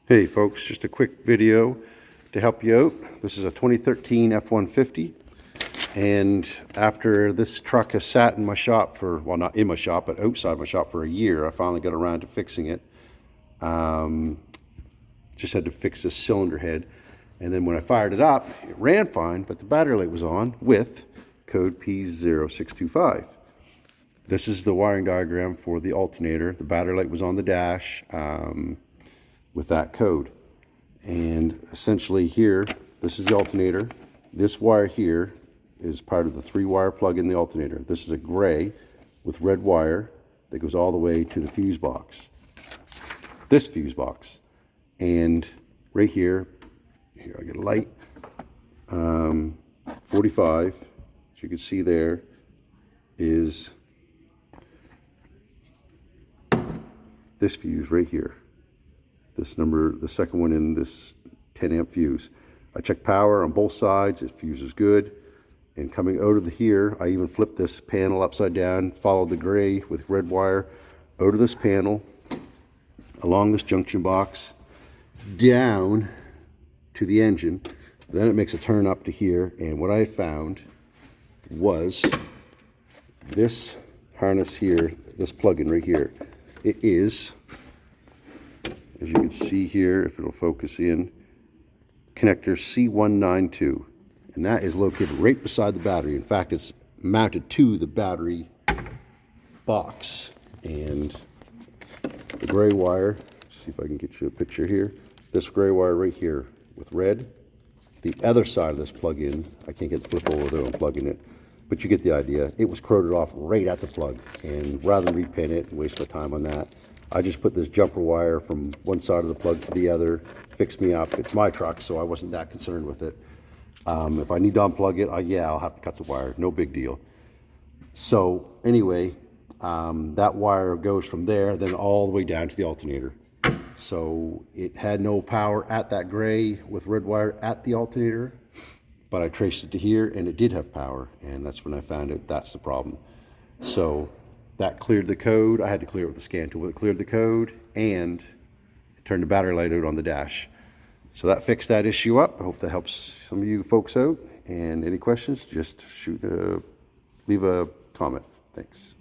Hey folks, just a quick video to help you out. This is a 2013 F150, and after this truck has sat in my shop for, well, not in my shop, but outside my shop for a year, I finally got around to fixing it. Just had to fix this cylinder head, and then when I fired it up, it ran fine, but the battery light was on with code P0625. This is the wiring diagram for the alternator. The battery light was on the dash with that code. And essentially here, this is the alternator. This wire here is part of the 3-wire plug in the alternator. This is a gray with red wire that goes all the way to the fuse box. This fuse box. And right here I get a light, 45, as you can see there, is this fuse right here. This number, the second one in this 10 amp fuse. I checked power on both sides, it fuses good. And coming out of here, I even flipped this panel upside down, followed the gray with red wire out of this panel, along this junction box, down to the engine. Then it makes a turn up to here, and what I found was this harness here, this plug-in right here. It is, as you can see here, if it'll focus in, connector C192, and that is located right beside the battery. In fact, it's mounted to the battery box. And the gray wire, see if I can get you a picture here, this gray wire right here with red. The other side of this plug-in, I can't get the flip over there, I'm plugging it, but you get the idea. It was corroded off right at the plug, and rather than repin it and waste my time on that, I just put this jumper wire from one side of the plug to the other, fixed me up. It's my truck, so I wasn't that concerned with it. If I need to unplug it, yeah, I'll have to cut the wire, no big deal. So anyway, that wire goes from there, then all the way down to the alternator. So it had no power at that gray with red wire at the alternator, but I traced it to here and it did have power, and that's when I found out that's the problem. So that cleared the code. I had to clear it with the scan tool. It cleared the code and it turned the battery light out on the dash. So that fixed that issue up. I hope that helps some of you folks out. And any questions, just leave a comment. Thanks.